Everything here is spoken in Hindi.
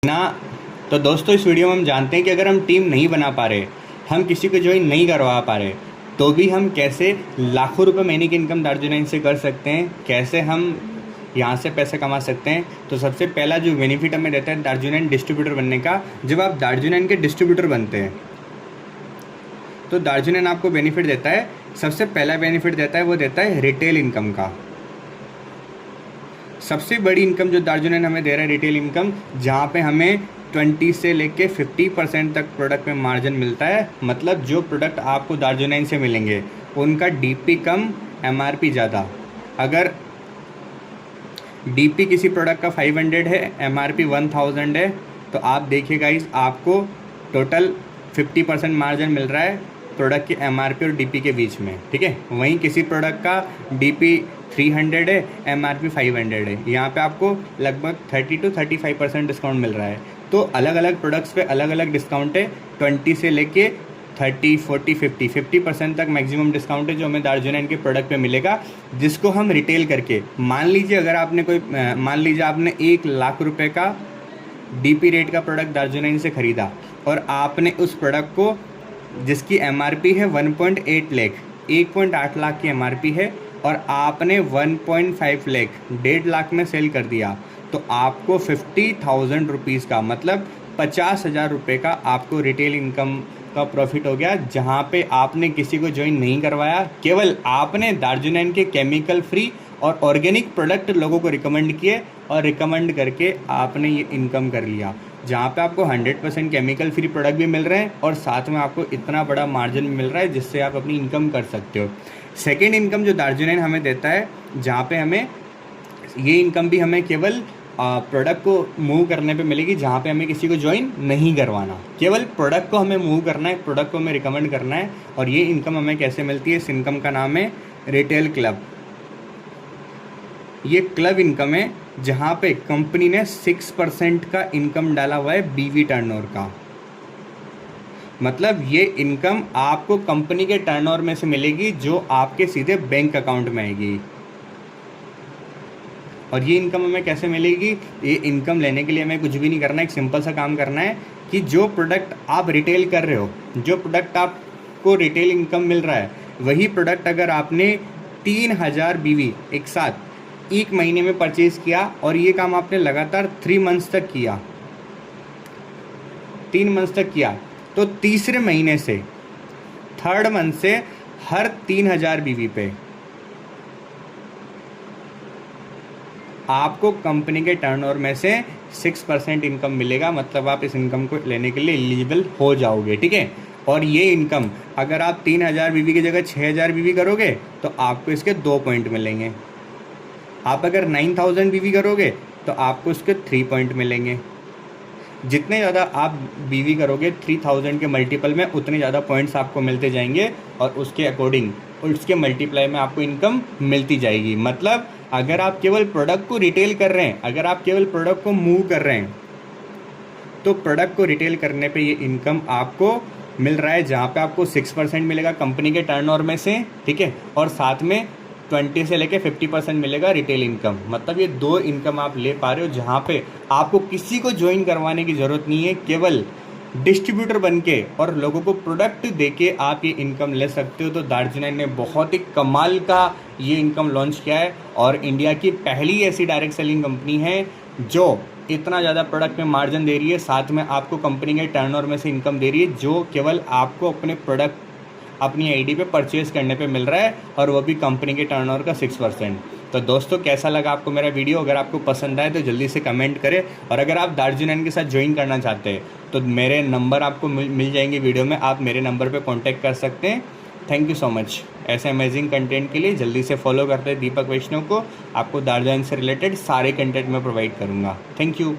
ना। तो दोस्तों इस वीडियो में हम जानते हैं कि अगर हम टीम नहीं बना पा रहे, हम किसी को ज्वाइन नहीं करवा पा रहे, तो भी हम कैसे लाखों रुपए महीने की इनकम दार्जिलिंग से कर सकते हैं, कैसे हम यहाँ से पैसे कमा सकते हैं। तो सबसे पहला जो बेनिफिट हमें देता है दार्जिलिंग डिस्ट्रीब्यूटर बनने का, जब आप दार्जिलिंग के डिस्ट्रीब्यूटर बनते हैं तो दार्जिलिंग आपको बेनिफिट देता है। सबसे पहला बेनिफिट देता है वो देता है रिटेल इनकम का। सबसे बड़ी इनकम जो दार्जिलिंग हमें दे रहा है रिटेल इनकम, जहाँ पे हमें 20 से लेके 50% तक प्रोडक्ट में मार्जिन मिलता है। मतलब जो प्रोडक्ट आपको दार्जिलिंग से मिलेंगे उनका डीपी कम, एमआरपी ज़्यादा। अगर डीपी किसी प्रोडक्ट का 500 है, एमआरपी 1000 है, तो आप देखिए गाइस आपको टोटल 50% मार्जिन मिल रहा है प्रोडक्ट की एमआरपी और डीपी के बीच में, ठीक है। वहीं किसी प्रोडक्ट का डीपी 300 है, एमआरपी 500 है, यहाँ पे आपको लगभग 30 to 35% डिस्काउंट मिल रहा है। तो अलग अलग प्रोडक्ट्स पे अलग अलग डिस्काउंट है। 20 से लेके 30, 40, 50% तक मैक्सिमम डिस्काउंट है जो हमें दार्जिलिंग के प्रोडक्ट पे मिलेगा, जिसको हम रिटेल करके, मान लीजिए अगर आपने मान लीजिए आपने 1 लाख रुपए का डीपी रेट का प्रोडक्ट दार्जिलिंग से ख़रीदा और आपने उस प्रोडक्ट को, जिसकी एमआरपी है 1.8 लाख, 1.8 लाख की एमआरपी है, और आपने 1.5 लाख, 1.5 लाख में सेल कर दिया, तो आपको 50,000 रुपीज़ का, मतलब 50,000 रुपये का आपको रिटेल इनकम का प्रॉफिट हो गया। जहाँ पे आपने किसी को ज्वाइन नहीं करवाया, केवल आपने दार्जिलिंग के केमिकल फ्री और ऑर्गेनिक प्रोडक्ट लोगों को रिकमेंड किए और रिकमेंड करके आपने ये इनकम कर लिया, जहाँ पे आपको 100% केमिकल फ्री प्रोडक्ट भी मिल रहे हैं और साथ में आपको इतना बड़ा मार्जिन मिल रहा है जिससे आप अपनी इनकम कर सकते हो। सेकेंड इनकम जो दार्जिलिंग हमें देता है, जहाँ पे हमें ये इनकम भी हमें केवल प्रोडक्ट को मूव करने पे मिलेगी, जहाँ पे हमें किसी को ज्वाइन नहीं करवाना, केवल प्रोडक्ट को हमें मूव करना है, प्रोडक्ट को हमें रिकमेंड करना है। और ये इनकम हमें कैसे मिलती है, इस इनकम का नाम है रिटेल क्लब। ये क्लब इनकम है जहाँ पे कंपनी ने 6% का इनकम डाला हुआ है बीवी टर्नओवर का। मतलब ये इनकम आपको कंपनी के टर्नओवर में से मिलेगी जो आपके सीधे बैंक अकाउंट में आएगी। और ये इनकम हमें कैसे मिलेगी, ये इनकम लेने के लिए हमें कुछ भी नहीं करना है, एक सिंपल सा काम करना है कि जो प्रोडक्ट आप रिटेल कर रहे हो, जो प्रोडक्ट आपको रिटेल इनकम मिल रहा है, वही प्रोडक्ट अगर आपने 3000 बीवी एक साथ एक महीने में परचेज़ किया और ये काम आपने लगातार 3 मंथ्स तक किया, 3 मंथ्स तक किया, तो तीसरे महीने से, थर्ड मंथ से हर 3000 बीवी पे आपको कंपनी के टर्नओवर में से 6% इनकम मिलेगा। मतलब आप इस इनकम को लेने के लिए एलिजिबल हो जाओगे, ठीक है। और ये इनकम अगर आप 3000 बीवी की जगह 6000 बीवी करोगे तो आपको इसके 2 पॉइंट मिलेंगे। आप अगर 9000 बीवी करोगे तो आपको इसके 3 पॉइंट मिलेंगे। जितने ज़्यादा आप बीवी करोगे 3000 के मल्टीपल में, उतने ज़्यादा पॉइंट्स आपको मिलते जाएंगे और उसके अकॉर्डिंग उसके मल्टीप्लाई में आपको इनकम मिलती जाएगी। मतलब अगर आप केवल प्रोडक्ट को रिटेल कर रहे हैं, अगर आप केवल प्रोडक्ट को मूव कर रहे हैं, तो प्रोडक्ट को रिटेल करने पे ये इनकम आपको मिल रहा है, जहाँ पे आपको 6% मिलेगा कंपनी के टर्नओवर में से, ठीक है। और साथ में 20 से लेके 50% मिलेगा रिटेल इनकम। मतलब ये 2 इनकम आप ले पा रहे हो, जहाँ पे आपको किसी को ज्वाइन करवाने की ज़रूरत नहीं है, केवल डिस्ट्रीब्यूटर बनके और लोगों को प्रोडक्ट देके आप ये इनकम ले सकते हो। तो दार्जिलिंग ने बहुत ही कमाल का ये इनकम लॉन्च किया है और इंडिया की पहली ऐसी डायरेक्ट सेलिंग कंपनी है जो इतना ज़्यादा प्रोडक्ट में मार्जिन दे रही है, साथ में आपको कंपनी के टर्नओवर में से इनकम दे रही है, जो केवल आपको अपने प्रोडक्ट अपनी आईडी पे परचेज़ करने पे मिल रहा है, और वो भी कंपनी के टर्नओवर का 6%। तो दोस्तों कैसा लगा आपको मेरा वीडियो? अगर आपको पसंद आए तो जल्दी से कमेंट करें, और अगर आप दार्जिलिंग के साथ ज्वाइन करना चाहते हैं तो मेरे नंबर आपको मिल जाएंगे वीडियो में, आप मेरे नंबर पे कांटेक्ट कर सकते हैं। Thank you so much. ऐसे अमेजिंग कंटेंट के लिए जल्दी से फॉलो करते हैं दीपक वैष्णव को। आपको दार्जिलिंग से रिलेटेड सारे कंटेंट मैं प्रोवाइड करूँगा। Thank you.